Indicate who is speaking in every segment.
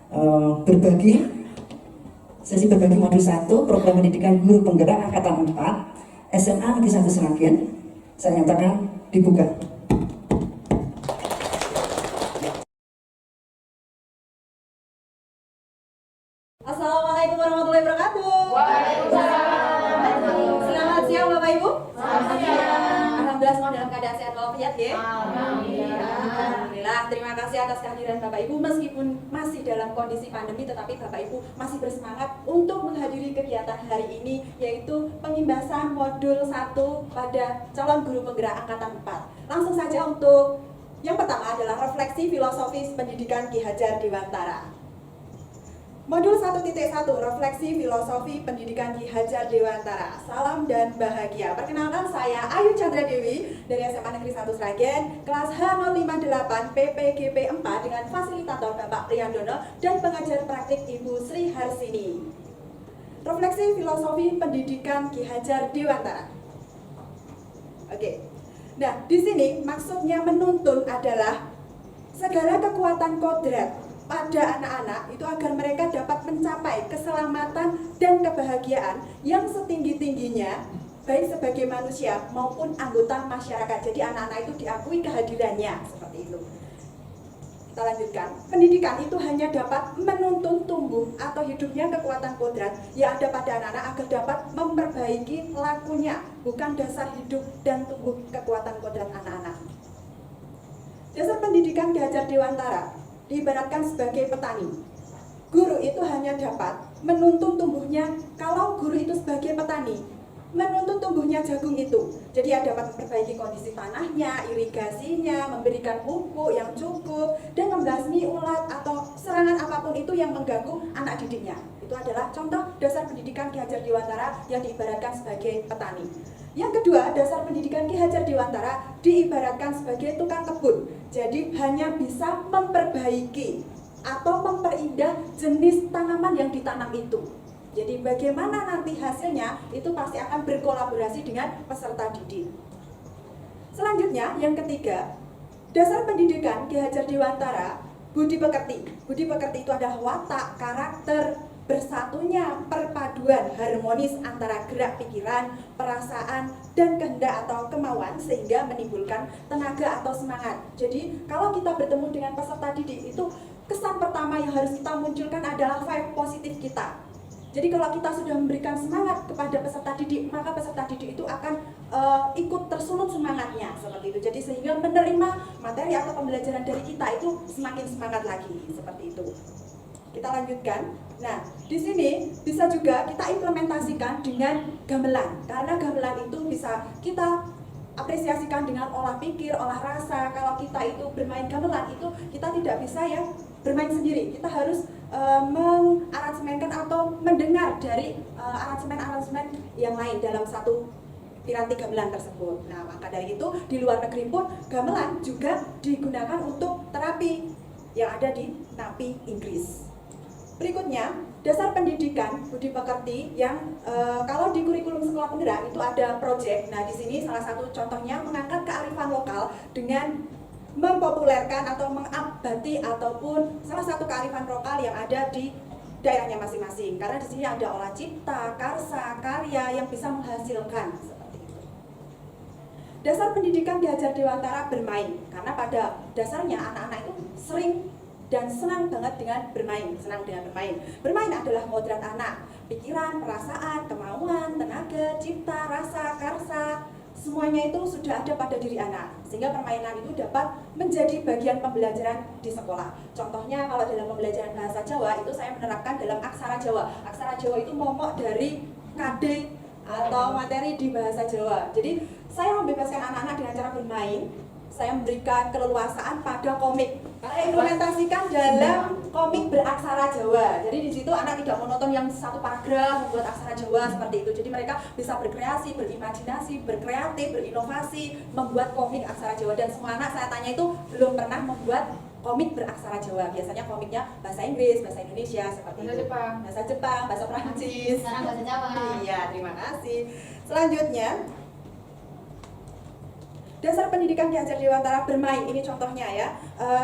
Speaker 1: berbagi sesi berbagi modul 1 program pendidikan guru penggerak angkatan 4 SMA Negeri 1 Seragen. Saya nyatakan dibuka.
Speaker 2: Assalamualaikum warahmatullahi wabarakatuh.
Speaker 3: Waalaikumsalam.
Speaker 2: Selamat siang Bapak Ibu.
Speaker 3: Selamat siang.
Speaker 2: Alhamdulillah semua dalam keadaan sehat walafiat ya.
Speaker 3: Alhamdulillah.
Speaker 2: Terima kasih atas kehadiran Bapak Ibu meskipun masih dalam kondisi pandemi, tetapi Bapak Ibu masih bersemangat untuk menghadiri kegiatan hari ini, yaitu pengimbasan modul 1 pada calon guru penggerak angkatan 4. Langsung saja untuk yang pertama adalah refleksi filosofis pendidikan Ki Hajar Dewantara. Modul 1.1 refleksi filosofi pendidikan Ki Hajar Dewantara. Salam dan bahagia. Perkenalkan, saya Ayu Chandra Dewi dari SMA Negeri 1 Sragen, kelas H058 PPGP 4 dengan fasilitator Bapak Priyandono dan pengajar praktik Ibu Sri Harsini. Refleksi filosofi pendidikan Ki Hajar Dewantara. Oke. Nah, di sini maksudnya menuntun adalah segala kekuatan kodrat pada anak-anak itu agar mereka dapat mencapai keselamatan dan kebahagiaan yang setinggi-tingginya, baik sebagai manusia maupun anggota masyarakat. Jadi anak-anak itu diakui kehadirannya, seperti itu. Kita lanjutkan. Pendidikan itu hanya dapat menuntun tumbuh atau hidupnya kekuatan kodrat yang ada pada anak-anak agar dapat memperbaiki lakunya, bukan dasar hidup dan tumbuh kekuatan kodrat anak-anak. Dasar pendidikan Ki Hajar Dewantara diibaratkan sebagai petani. Guru itu hanya dapat menuntun tumbuhnya kalau guru itu sebagai petani menuntun tumbuhnya jagung itu. Jadi dia dapat memperbaiki kondisi tanahnya, irigasinya, memberikan pupuk yang cukup, dan membasmi ulat atau serangan apapun itu yang mengganggu anak didiknya. Itu adalah contoh dasar pendidikan Ki Hajar Dewantara yang diibaratkan sebagai petani. Yang kedua, dasar pendidikan Ki Hajar Dewantara diibaratkan sebagai tukang kebun. Jadi hanya bisa memperbaiki atau memperindah jenis tanaman yang ditanam itu. Jadi bagaimana nanti hasilnya itu pasti akan berkolaborasi dengan peserta didik. Selanjutnya, yang ketiga, dasar pendidikan Ki Hajar Dewantara budi pekerti. Budi pekerti itu adalah watak, karakter, bersatunya perpaduan harmonis antara gerak pikiran, perasaan, dan kehendak atau kemauan sehingga menimbulkan tenaga atau semangat. Jadi kalau kita bertemu dengan peserta didik itu kesan pertama yang harus kita munculkan adalah vibe positif kita. Jadi kalau kita sudah memberikan semangat kepada peserta didik, maka peserta didik itu akan ikut tersulut semangatnya seperti itu. Jadi sehingga menerima materi atau pembelajaran dari kita itu semakin semangat lagi seperti itu. Kita lanjutkan. Nah, di sini bisa juga kita implementasikan dengan gamelan, karena gamelan itu bisa kita apresiasikan dengan olah pikir, olah rasa. Kalau kita itu bermain gamelan itu kita tidak bisa ya bermain sendiri. Kita harus mengaransemenkan atau mendengar dari aransemen-aransemen yang lain dalam satu piranti gamelan tersebut. Nah, maka dari itu di luar negeri pun gamelan juga digunakan untuk terapi yang ada di NAPI Inggris. Berikutnya, dasar pendidikan budi pekerti yang kalau di kurikulum sekolah penggerak itu ada proyek. Nah, di sini salah satu contohnya mengangkat kearifan lokal dengan mempopulerkan atau mengabadi ataupun salah satu kearifan lokal yang ada di daerahnya masing-masing. Karena di sini ada olah cipta, karsa, karya yang bisa menghasilkan seperti itu. Dasar pendidikan Ki Hajar Dewantara bermain, karena pada dasarnya anak-anak itu sering dan senang banget dengan bermain, senang dengan bermain. Bermain adalah kodrat anak, pikiran, perasaan, kemauan, tenaga, cipta, rasa, karsa, semuanya itu sudah ada pada diri anak, sehingga permainan itu dapat menjadi bagian pembelajaran di sekolah. Contohnya kalau dalam pembelajaran bahasa Jawa itu saya menerapkan dalam aksara Jawa. Aksara Jawa itu momok dari KD atau materi di bahasa Jawa. Jadi saya membebaskan anak-anak dengan cara bermain. Saya memberikan keleluasaan pada komik. Saya implementasikan dalam komik beraksara Jawa. Jadi di situ anak tidak monoton yang satu paragraf membuat aksara Jawa seperti itu. Jadi mereka bisa berkreasi, berimajinasi, berkreatif, berinovasi, membuat komik aksara Jawa. Dan semua anak saya tanya itu belum pernah membuat komik beraksara Jawa. Biasanya komiknya bahasa Inggris, bahasa Indonesia seperti itu. Bahasa Jepang, bahasa Prancis.
Speaker 3: Sekarang bahasa Jawa.
Speaker 2: Iya, terima kasih. Selanjutnya, Dasar pendidikan Ki Hajar Dewantara bermain, ini contohnya ya,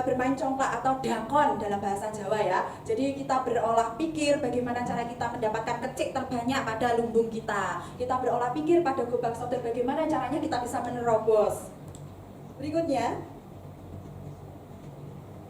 Speaker 2: bermain congklak atau dakon dalam bahasa Jawa ya. Jadi kita berolah pikir bagaimana cara kita mendapatkan kecik terbanyak pada lumbung kita. Kita berolah pikir pada gobak sodor bagaimana caranya kita bisa menerobos. Berikutnya,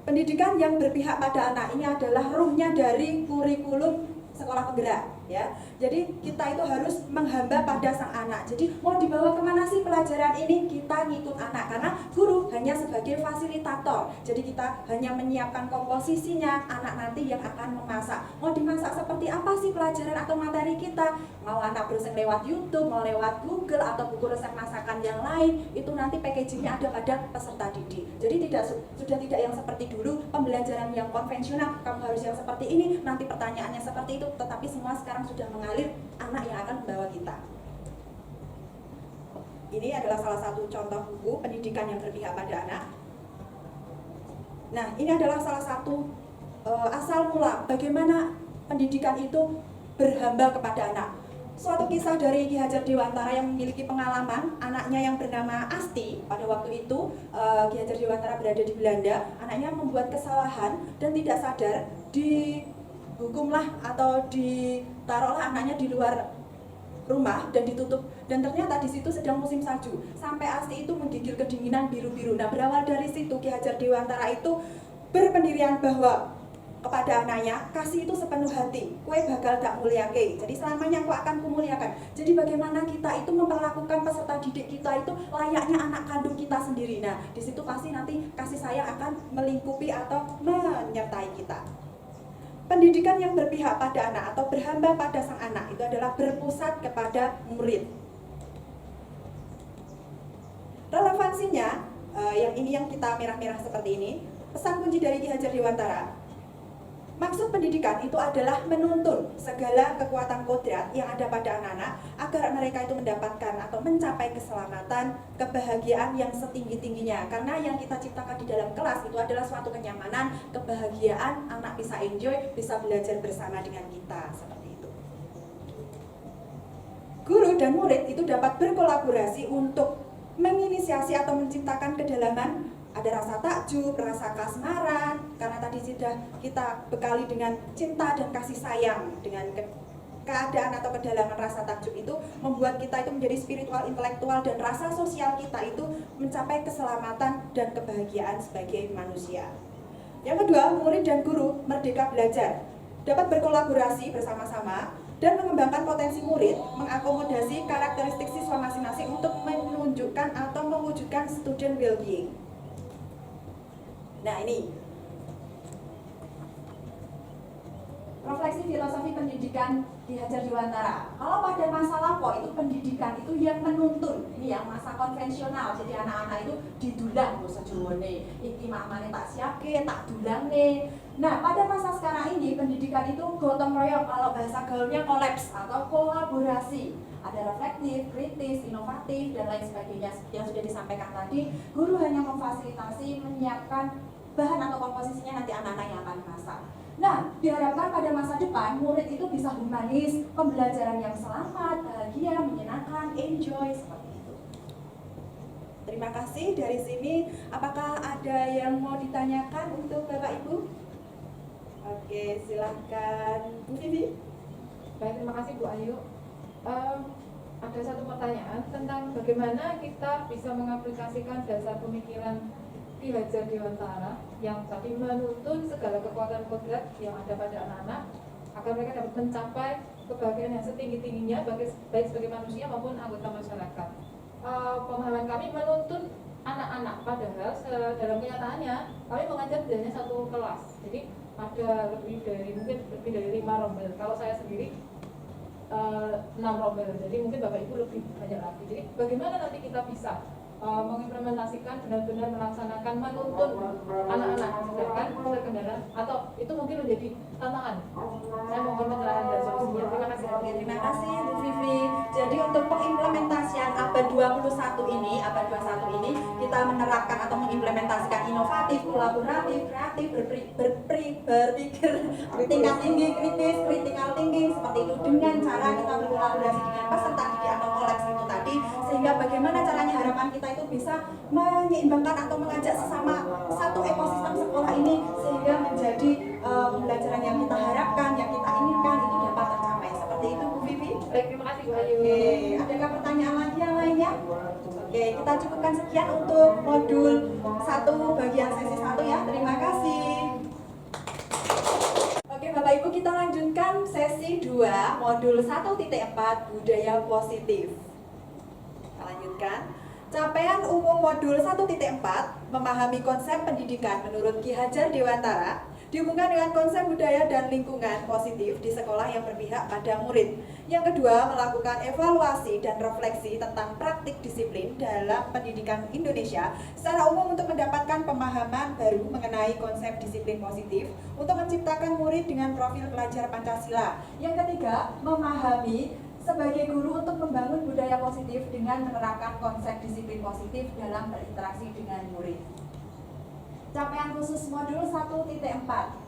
Speaker 2: pendidikan yang berpihak pada anak ini adalah ruhnya dari kurikulum sekolah penggerak ya. Jadi kita itu harus menghamba pada sang anak. Jadi mau dibawa kemana sih pelajaran ini? Kita ngikut anak, karena guru hanya sebagai fasilitator. Jadi kita hanya menyiapkan komposisinya, anak nanti yang akan memasak. Mau dimasak seperti apa sih pelajaran atau materi kita? Mau anak browsing lewat YouTube, mau lewat Google atau buku resep masakan yang lain, itu nanti packagingnya ada pada peserta didik. Jadi sudah tidak yang seperti dulu pembelajaran yang konvensional, kamu harus yang seperti ini, nanti pertanyaannya seperti itu, tetapi semua sekarang sudah mengalir anak yang akan membawa kita. Ini adalah salah satu contoh buku pendidikan yang berpihak pada anak. Nah, ini adalah salah satu asal mula bagaimana pendidikan itu berhamba kepada anak. Suatu kisah dari Ki Hajar Dewantara yang memiliki pengalaman, anaknya yang bernama Asti, pada waktu itu Ki Hajar Dewantara berada di Belanda, anaknya membuat kesalahan dan tidak sadar dihukumlah atau ditaruhlah anaknya di luar rumah dan ditutup, dan ternyata di situ sedang musim salju sampai Asti itu menggigil kedinginan biru-biru. Nah, berawal dari situ Ki Hajar Dewantara itu berpendirian bahwa kepada anaknya, kasih itu sepenuh hati, kue bakal gak muliake, jadi selamanya aku akan kumuliakan. Jadi bagaimana kita itu memperlakukan peserta didik kita itu layaknya anak kandung kita sendiri. Nah, di situ pasti nanti kasih sayang akan melingkupi atau menyertai kita. Pendidikan yang berpihak pada anak atau berhamba pada sang anak itu adalah berpusat kepada murid. Relevansinya, yang ini yang kita merah-merah seperti ini, pesan kunci dari Ki Hajar Dewantara. Maksud pendidikan itu adalah menuntun segala kekuatan kodrat yang ada pada anak-anak agar mereka itu mendapatkan atau mencapai keselamatan, kebahagiaan yang setinggi-tingginya. Karena yang kita ciptakan di dalam kelas itu adalah suatu kenyamanan, kebahagiaan, anak bisa enjoy, bisa belajar bersama dengan kita, seperti itu. Guru dan murid itu dapat berkolaborasi untuk menginisiasi atau menciptakan kedalaman. Ada rasa takjub, rasa kasmaran, karena tadi sudah kita bekali dengan cinta dan kasih sayang. Dengan keadaan atau kedalaman rasa takjub itu membuat kita itu menjadi spiritual, intelektual, dan rasa sosial kita itu mencapai keselamatan dan kebahagiaan sebagai manusia. Yang kedua, murid dan guru merdeka belajar, dapat berkolaborasi bersama-sama dan mengembangkan potensi murid, mengakomodasi karakteristik siswa masing-masing untuk menunjukkan atau mewujudkan student well-being. Nah, ini refleksi filosofi pendidikan Ki Hajar Dewantara. Kalau pada masa lampau itu pendidikan itu yang menuntun, ini yang masa konvensional. Jadi anak-anak itu didulang basa Jawane, iki mamane tak siapke, tak dulangne. Nah, pada masa sekarang ini pendidikan itu gotong royong, kalau bahasa gaulnya kolaps atau kolaborasi. Ada reflektif, kritis, inovatif, dan lain sebagainya yang sudah disampaikan tadi. Guru hanya memfasilitasi, menyiapkan bahan atau komposisinya, nanti anak-anak yang akan masak. Nah, diharapkan pada masa depan murid itu bisa humanis, pembelajaran yang selamat, bahagia, menyenangkan, enjoy, seperti itu. Terima kasih. Dari sini, apakah ada yang mau ditanyakan untuk Bapak Ibu? Oke, silahkan Bu Vivi.
Speaker 3: Baik, terima kasih Bu Ayu. Ada satu pertanyaan tentang bagaimana kita bisa mengaplikasikan dasar pemikiran Ki Hajar Dewantara yang tadi menuntun segala kekuatan kodrat yang ada pada anak-anak agar mereka dapat mencapai kebahagiaan yang setinggi-tingginya baik sebagai manusia maupun anggota masyarakat. Pemahaman kami menuntun anak-anak, padahal dalam kenyataannya kami mengajar tidak hanya satu kelas, jadi ada mungkin lebih dari 5 rombel. Kalau saya sendiri 6 rombel, jadi mungkin Bapak Ibu lebih banyak lagi. Jadi bagaimana nanti kita bisa mengimplementasikan, benar-benar melaksanakan menuntun anak-anak, sedangkan terkendala atau itu mungkin menjadi tantangan. Saya mohon pencerahan dan solusinya. Terima kasih.
Speaker 2: Terima kasih Bu Vivi. Jadi untuk pengimplementasian abad 21 ini, kita menerapkan atau mengimplementasikan inovatif, kolaboratif, kreatif, berpikir tingkat tinggi, kritis, critical thinking, seperti itu, dengan cara kita berkolaborasi dengan peserta didik atau koleks itu tadi. tadi, sehingga bagaimana caranya harapan kita itu bisa menyeimbangkan atau mengajak sesama satu ekosistem sekolah ini sehingga menjadi pembelajaran yang kita harapkan, yang kita inginkan itu dapat tercapai. Seperti itu Bu Vivi.
Speaker 3: Baik, terima kasih Bu Ayu.
Speaker 2: Oke, adakah pertanyaan lagi yang lainnya? Oke, kita cukupkan sekian untuk modul 1 bagian sesi 1 ya. Terima kasih. Oke Bapak Ibu, kita lanjutkan sesi 2 modul 1.4 budaya positif. Kita lanjutkan. Capaian umum modul 1.4 memahami konsep pendidikan menurut Ki Hajar Dewantara dihubungkan dengan konsep budaya dan lingkungan positif di sekolah yang berpihak pada murid. Yang kedua, melakukan evaluasi dan refleksi tentang praktik disiplin dalam pendidikan Indonesia secara umum untuk mendapatkan pemahaman baru mengenai konsep disiplin positif untuk menciptakan murid dengan profil pelajar Pancasila. Yang ketiga, memahami sebagai guru untuk membangun budaya positif dengan menerapkan konsep disiplin positif dalam berinteraksi dengan murid. Capaian khusus modul 1.4.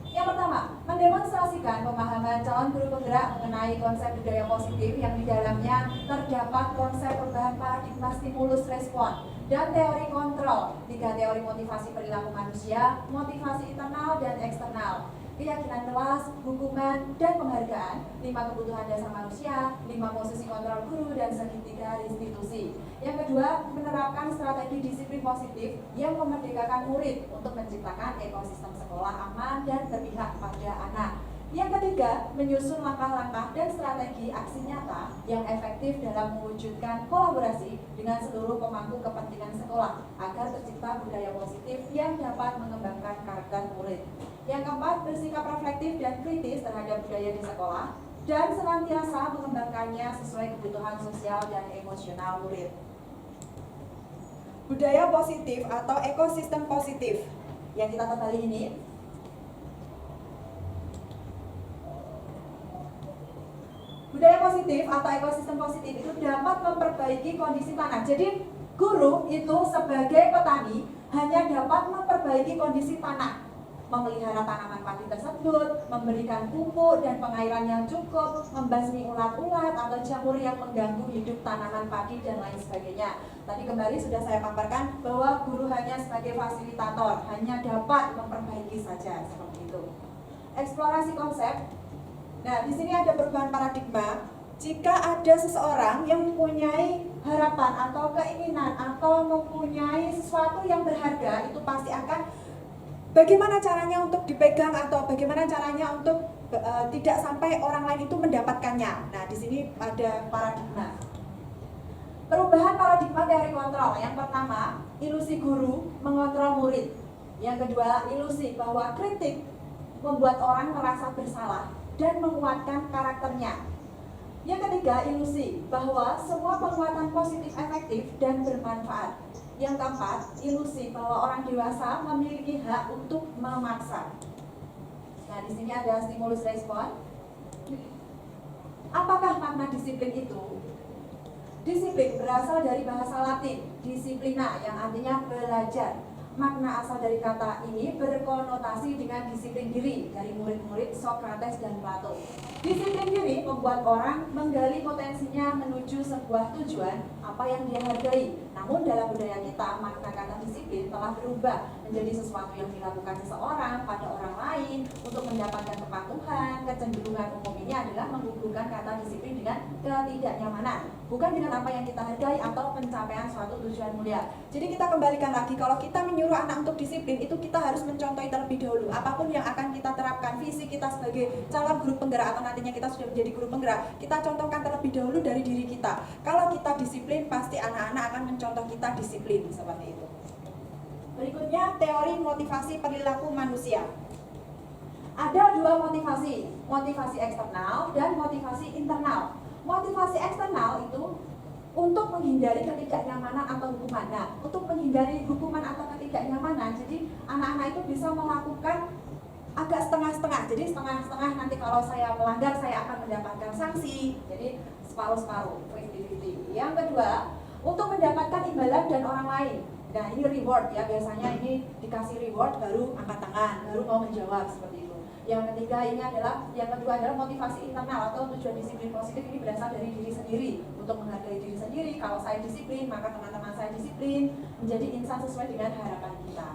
Speaker 2: Yang pertama, mendemonstrasikan pemahaman calon guru penggerak mengenai konsep budaya positif yang di dalamnya terdapat konsep perubahan paradigma stimulus respon dan teori kontrol, 3 teori motivasi perilaku manusia, motivasi internal dan eksternal, keyakinan kelas, hukuman, dan penghargaan, 5 kebutuhan dasar manusia, 5 posisi kontrol guru, dan segitiga restitusi. Yang kedua, menerapkan strategi disiplin positif yang memerdekakan murid untuk menciptakan ekosistem sekolah aman dan berpihak pada anak. Yang ketiga, menyusun langkah-langkah dan strategi aksi nyata yang efektif dalam mewujudkan kolaborasi dengan seluruh pemangku kepentingan sekolah agar tercipta budaya positif yang dapat mengembangkan karakter murid. Yang keempat, bersikap reflektif dan kritis terhadap budaya di sekolah dan senantiasa mengembangkannya sesuai kebutuhan sosial dan emosional murid. Budaya positif atau ekosistem positif yang kita tebali ini budaya positif atau ekosistem positif itu dapat memperbaiki kondisi tanah. Jadi guru itu sebagai petani hanya dapat memperbaiki kondisi tanah, memelihara tanaman padi tersebut, memberikan pupuk dan pengairan yang cukup, membasmi ulat-ulat atau jamur yang mengganggu hidup tanaman padi dan lain sebagainya. Tadi kembali sudah saya paparkan bahwa guru hanya sebagai fasilitator, hanya dapat memperbaiki saja seperti itu. Eksplorasi konsep. Nah, di sini ada perubahan paradigma. Jika ada seseorang yang mempunyai harapan atau keinginan atau mempunyai sesuatu yang berharga, itu pasti akan bagaimana caranya untuk dipegang atau bagaimana caranya untuk tidak sampai orang lain itu mendapatkannya. Nah, di sini ada paradigma. Perubahan paradigma teori kontrol. Yang pertama, ilusi guru mengontrol murid. Yang kedua, ilusi bahwa kritik membuat orang merasa bersalah dan menguatkan karakternya. Yang ketiga, ilusi bahwa semua penguatan positif efektif dan bermanfaat. Yang keempat, ilusi bahwa orang dewasa memiliki hak untuk memaksa. Nah, di sini ada stimulus respon. Apakah makna disiplin itu? Disiplin berasal dari bahasa Latin, disiplina, yang artinya belajar. Makna asal dari kata ini berkonotasi dengan disiplin diri dari murid-murid Socrates dan Plato. Disiplin diri membuat orang menggali potensinya menuju sebuah tujuan apa yang dia hargai. Namun dalam budaya kita, makna kata disiplin telah berubah menjadi sesuatu yang dilakukan seseorang pada orang lain untuk mendapatkan kepatuhan. Kecenderungan umum ini adalah menggugurkan kata disiplin dengan ketidaknyamanan, bukan dengan apa yang kita hargai atau pencapaian suatu tujuan mulia. Jadi kita kembalikan lagi, kalau kita menyuruh anak untuk disiplin, itu kita harus mencontohi terlebih dahulu. Apapun yang akan kita terapkan, visi kita sebagai calon guru penggerak atau nantinya kita sudah menjadi guru penggerak, kita contohkan terlebih dahulu dari diri kita. Kalau kita disiplin, pasti anak-anak akan mencontoh kita disiplin, seperti itu. Berikutnya, teori motivasi perilaku manusia. Ada dua motivasi, motivasi eksternal dan motivasi internal. Motivasi eksternal itu untuk menghindari ketidaknyamanan atau hukuman. Nah, untuk menghindari hukuman atau ketidaknyamanan, jadi anak-anak itu bisa melakukan agak setengah-setengah. Jadi setengah-setengah, nanti kalau saya melanggar saya akan mendapatkan sanksi. Jadi separuh-separuh, 50-50. Yang kedua, untuk mendapatkan imbalan dan orang lain. Nah, ini reward ya, biasanya ini dikasih reward baru angkat tangan, baru mau menjawab seperti itu. Yang kedua adalah motivasi internal atau tujuan disiplin positif ini berasal dari diri sendiri. Untuk menghargai diri sendiri, kalau saya disiplin, maka teman-teman saya disiplin, menjadi insan sesuai dengan harapan kita.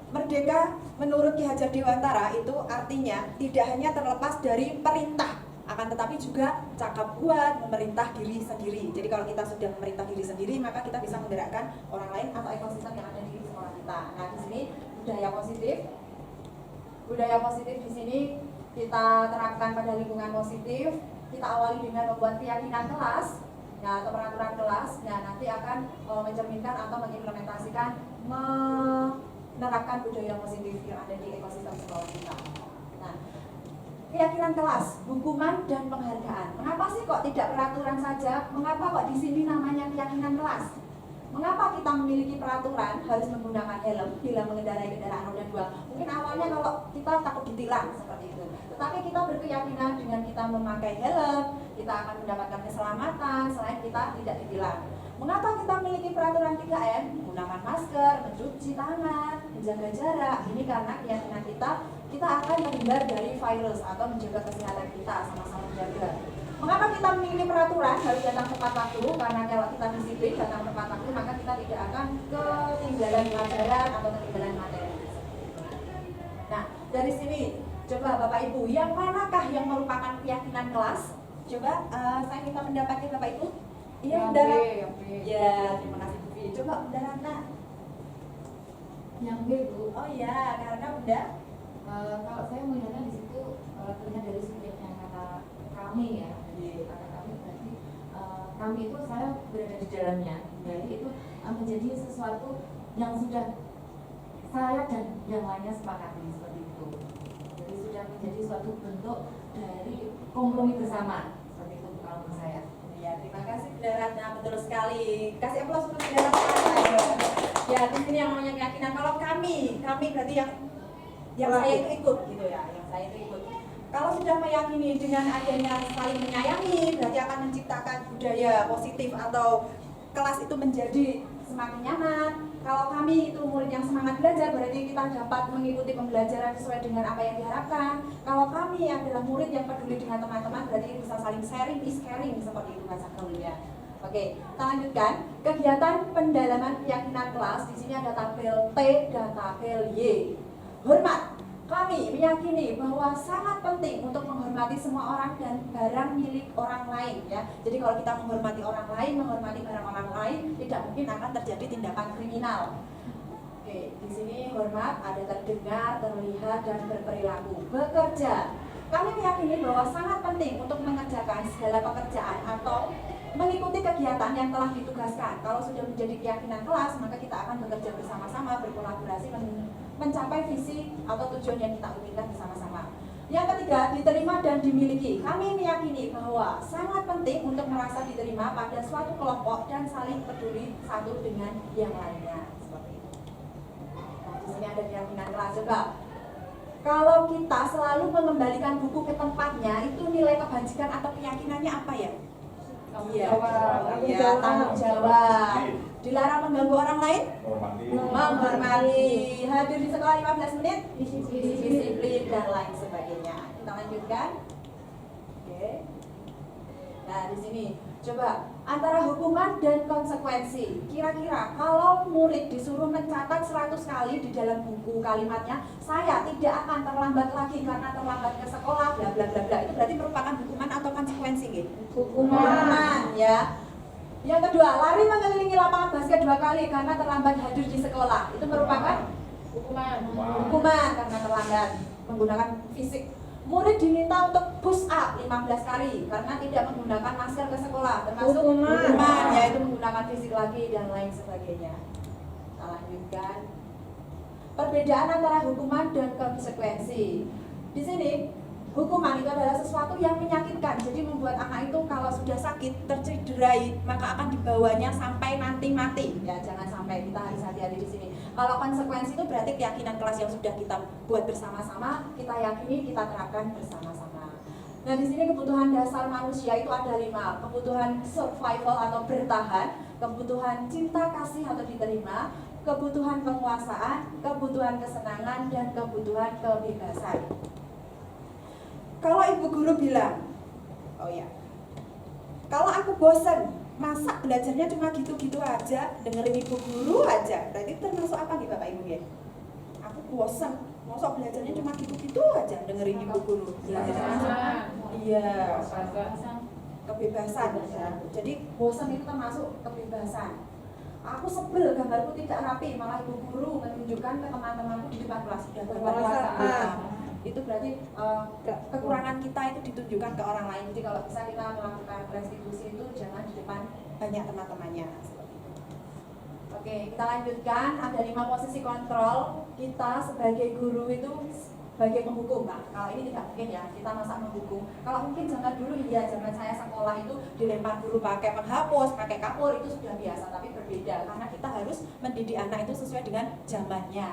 Speaker 2: Merdeka menurut Ki Hajar Dewantara itu artinya tidak hanya terlepas dari perintah, akan tetapi juga cakap buat memerintah diri sendiri. Jadi kalau kita sudah memerintah diri sendiri, maka kita bisa menggerakkan orang lain atau ekosistem yang ada di sekolah kita. Nah, di sini budaya positif. Budaya positif di sini kita terapkan pada lingkungan positif. Kita awali dengan membuat keyakinan kelas, ya, atau peraturan kelas. Nah, nanti akan mencerminkan atau mengimplementasikan menerapkan budaya positif yang ada di ekosistem sekolah kita. Nah, keyakinan kelas, hukuman dan penghargaan. Mengapa sih kok tidak peraturan saja? Mengapa kok di sini namanya keyakinan kelas? Mengapa kita memiliki peraturan harus menggunakan helm bila mengendarai kendaraan roda 2? Mungkin awalnya kalau kita takut ditilang seperti itu. Tetapi kita berkeyakinan dengan kita memakai helm, kita akan mendapatkan keselamatan selain kita tidak ditilang. Mengapa kita memiliki peraturan 3M? Menggunakan masker, mencuci tangan, menjaga jarak. Ini karena keyakinan kita akan terhindar dari virus atau menjaga kesehatan kita, sama-sama menjaga. Mengapa kita memiliki peraturan harus datang tepat waktu? Karena kalau kita disiplin datang tepat waktu, maka kita tidak akan ketinggalan pelajaran atau ketinggalan materi. Nah, dari sini coba Bapak Ibu, yang manakah yang merupakan keyakinan kelas? Coba saya minta pendapatnya Bapak Ibu. Iya, Bunda. Ya, terima kasih Bu. Coba Bunda Ratna.
Speaker 3: Yang B, Bu.
Speaker 2: Oh iya, karena Bunda.
Speaker 4: Kalau saya melihatnya di situ terlihat dari sudutnya kata kami ya, jadi kata kami berarti kami itu saya berada di dalamnya, jadi itu menjadi sesuatu yang sudah saya dan yang lainnya sepakati seperti itu. Jadi sudah menjadi suatu bentuk dari kompromi bersama seperti itu kalau menurut saya.
Speaker 2: Ya, terima kasih Bunda Ratna, betul sekali. Kasih aplaus untuk Bunda Ratna. Ya, di sini yang namanya keyakinan. Kalau kami berarti yang saya itu ikut gitu ya, yang saya itu ikut. Kalau sudah meyakini dengan adanya saling menyayangi, berarti akan menciptakan budaya positif atau kelas itu menjadi semakin nyaman. Kalau kami itu murid yang semangat belajar, berarti kita dapat mengikuti pembelajaran sesuai dengan apa yang diharapkan. Kalau kami adalah murid yang peduli dengan teman-teman, berarti bisa saling sharing, is caring, seperti itu bahasa gaulnya. Oke, kita lanjutkan. Kegiatan pendalaman keyakinan kelas, di sini ada tabel T dan tabel Y. Hormat. Kami meyakini bahwa sangat penting untuk menghormati semua orang dan barang milik orang lain ya. Jadi kalau kita menghormati orang lain, menghormati barang orang lain, tidak mungkin akan terjadi tindakan kriminal. Oke, di sini hormat ada terdengar, terlihat dan berperilaku. Bekerja. Kami meyakini bahwa sangat penting untuk mengerjakan segala pekerjaan atau mengikuti kegiatan yang telah ditugaskan. Kalau sudah menjadi keyakinan kelas, maka kita akan bekerja bersama-sama, berkolaborasi mencapai visi atau tujuan yang kita inginkan bersama-sama. Yang ketiga, diterima dan dimiliki. Kami meyakini bahwa sangat penting untuk merasa diterima pada suatu kelompok dan saling peduli satu dengan yang lainnya. Seperti itu. Nah, di sini ada keyakinan kelas. Coba, kalau kita selalu mengembalikan buku ke tempatnya, itu nilai kebajikan atau keyakinannya apa ya? Iya, tanggung jawab. Dilarang mengganggu orang lain? Menghormati. Hadir di sekolah 15 menit? Disiplin dan lain sebagainya. Kita lanjutkan. Oke. Nah, di sini coba antara hukuman dan konsekuensi. Kira-kira kalau murid disuruh mencatat 100 kali di dalam buku kalimatnya, saya tidak akan terlambat lagi karena terlambat ke sekolah, bla bla bla bla. Itu berarti merupakan hukuman atau konsekuensi gitu? Hukuman ya. Yang kedua, lari mengelilingi lapangan basket 2 kali karena terlambat hadir di sekolah. Itu merupakan hukuman karena terlambat menggunakan fisik. Murid diminta untuk push up 15 kali karena tidak menggunakan masker ke sekolah, termasuk hukuman, yaitu menggunakan fisik lagi dan lain sebagainya. Kita lanjutkan. Perbedaan antara hukuman dan konsekuensi. Di sini hukuman itu adalah sesuatu yang menyakitkan, jadi membuat anak itu kalau sudah sakit, tercederai, maka akan dibawanya sampai nanti mati. Ya, jangan sampai, kita harus hati-hati di sini. Kalau konsekuensi itu berarti keyakinan kelas yang sudah kita buat bersama-sama, kita yakini, kita terapkan bersama-sama. Nah, di sini kebutuhan dasar manusia itu ada 5. Kebutuhan survival atau bertahan, kebutuhan cinta kasih atau diterima, kebutuhan penguasaan, kebutuhan kesenangan, dan kebutuhan kebebasan. Kalau ibu guru bilang, oh ya, kalau aku bosen, masa belajarnya cuma gitu-gitu aja, dengerin ibu guru aja, berarti termasuk apa nih Bapak Ibu ya? Aku bosen, masa belajarnya cuma gitu-gitu aja, dengerin ibu guru. Iya, kebebasan ya. Jadi bosan itu termasuk kebebasan. Aku sebel gambarku tidak rapi, malah ibu guru menunjukkan ke teman-temanku di depan kelas sudah berkeluarga. Itu berarti kekurangan kita itu ditunjukkan ke orang lain. Jadi kalau bisa kita melakukan restitusi itu jangan di depan banyak teman-temannya. Oke, kita lanjutkan. Ada 5 posisi kontrol kita sebagai guru itu sebagai penghukum. Nah, kalau ini tidak mungkin ya, kita masa menghukum. Kalau mungkin zaman dulu, iya, zaman saya sekolah itu dilempar guru pakai penghapus, pakai kapur, itu sudah biasa, tapi berbeda karena kita harus mendidik anak itu sesuai dengan zamannya.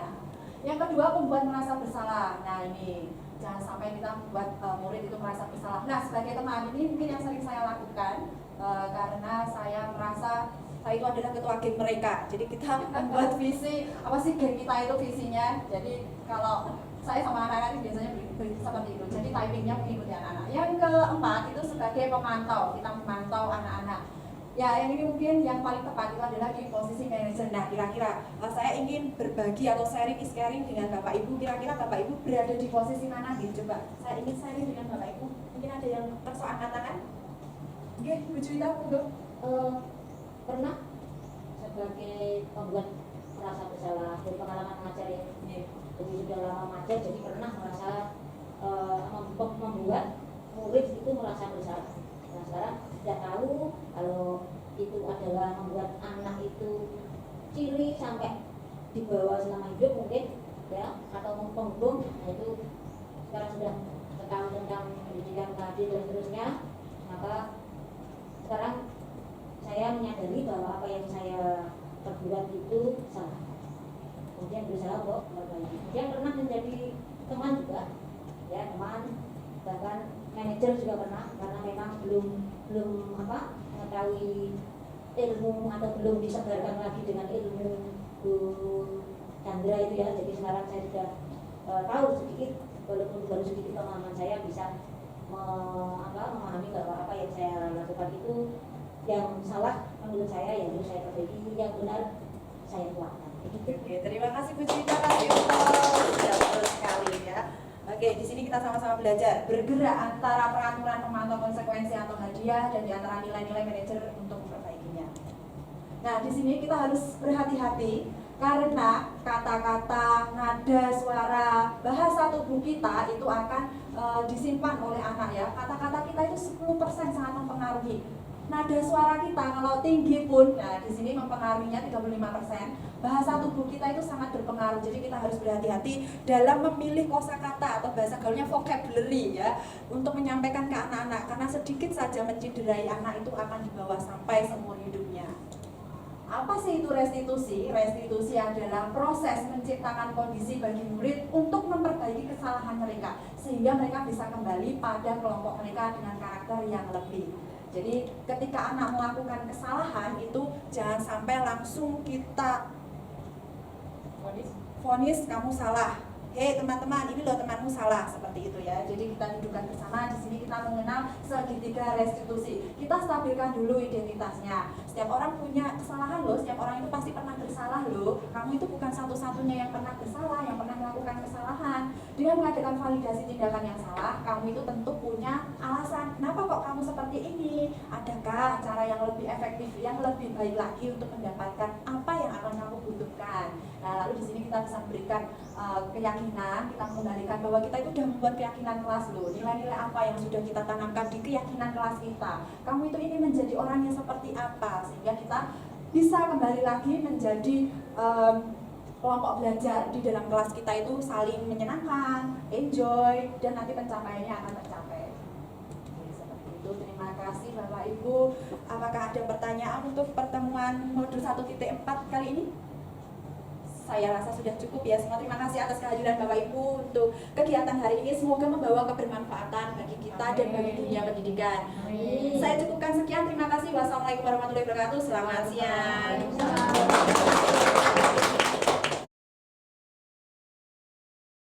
Speaker 2: Yang kedua, membuat merasa bersalah. Nah, ini jangan sampai kita membuat murid itu merasa bersalah. Nah, sebagai teman, ini mungkin yang sering saya lakukan karena saya merasa saya itu adalah ketua geng mereka. Jadi kita membuat visi, apa sih geng kita itu visinya. Jadi kalau saya sama anak-anak itu biasanya seperti itu. Jadi typingnya mengikuti anak-anak. Yang keempat itu sebagai pemantau, kita memantau anak-anak. Ya, yang ini mungkin yang paling tepat itu adalah di posisi manajer. Nah, kira-kira saya ingin berbagi atau sharing dengan Bapak Ibu. Kira-kira Bapak Ibu berada di posisi mana gitu? Coba, saya ingin sharing dengan Bapak Ibu. Mungkin ada yang terus angkat tangan? Oke, Bu Juwita, untuk
Speaker 5: pernah sebagai pembuat merasa bersalah dari pengalaman mengajar ya. Jadi sudah lama mengajar, jadi pernah merasa membuat murid itu merasa bersalah. Nah, sekarang sudah tahu kalau itu adalah membuat anak itu ciri sampai dibawa selama hidup mungkin ya, atau menghukum. Nah, itu sekarang sudah tahu tentang pendidikan tadi dan seterusnya, maka sekarang saya menyadari bahwa apa yang saya perbuat itu salah. Kemudian berusaha untuk memperbaiki. Kemudian pernah menjadi teman juga, ya teman, bahkan manajer juga pernah, karena memang belum mengetahui ilmu atau belum disebarkan lagi dengan ilmu Bu Chandra itu ya. Jadi sekarang saya sudah tahu sedikit, walaupun baru sedikit pemahaman saya bisa memahami bahwa apa yang saya lakukan itu yang salah menurut saya, yang harus saya perbaiki, yang benar saya kuatkan.
Speaker 2: Oke, terima kasih Bu Cita, kasih betul sekali ya. Oke, di sini kita sama-sama belajar bergerak antara peraturan pemantau konsekuensi atau hadiah dan di antara nilai-nilai manajer untuk memperbaikinya. Nah, di sini kita harus berhati-hati karena kata-kata, nada, suara, bahasa tubuh kita itu akan disimpan oleh anak ya. Kata-kata kita itu 10% sangat mempengaruhi. Nada suara kita kalau tinggi pun, nah di sini mempengaruhinya 35%. Bahasa tubuh kita itu sangat berpengaruh. Jadi kita harus berhati-hati dalam memilih kosakata atau bahasa gaulnya vocabulary ya, untuk menyampaikan ke anak-anak, karena sedikit saja menciderai anak itu akan dibawa sampai seumur hidupnya. Apa sih itu restitusi? Restitusi adalah proses menciptakan kondisi bagi murid untuk memperbaiki kesalahan mereka sehingga mereka bisa kembali pada kelompok mereka dengan karakter yang lebih. Jadi ketika anak melakukan kesalahan itu jangan sampai langsung kita vonis kamu salah. Hei teman-teman, ini loh temanmu salah, seperti itu ya. Jadi kita dudukkan bersama, di sini kita mengenal segitiga restitusi. Kita stabilkan dulu identitasnya. Setiap orang punya kesalahan loh, setiap orang itu pasti pernah bersalah loh. Kamu itu bukan satu-satunya yang pernah bersalah, yang pernah melakukan kesalahan. Dengan mengadakan validasi tindakan yang salah, kamu itu tentu punya alasan. Kenapa kok kamu seperti ini? Adakah cara yang lebih efektif, yang lebih baik lagi untuk mendapatkan apa yang akan kamu butuhkan? Nah, lalu di sini kita bisa memberikan keyakinan, kita mengembalikan bahwa kita itu sudah membuat keyakinan kelas loh. Nilai-nilai apa yang sudah kita tanamkan di keyakinan kelas kita. Kamu itu ingin menjadi orang yang seperti apa, sehingga kita bisa kembali lagi menjadi kelompok belajar di dalam kelas kita itu saling menyenangkan, enjoy, dan nanti pencapaiannya akan tercapai. Seperti itu. Terima kasih Bapak Ibu. Apakah ada pertanyaan untuk pertemuan modul 1.4 kali ini? Saya rasa sudah cukup ya semua. Terima kasih atas kehadiran Bapak Ibu untuk kegiatan hari ini. Semoga membawa kebermanfaatan bagi kita dan bagi dunia pendidikan. Saya cukupkan sekian. Terima kasih. Wassalamualaikum warahmatullahi wabarakatuh. Selamat siang.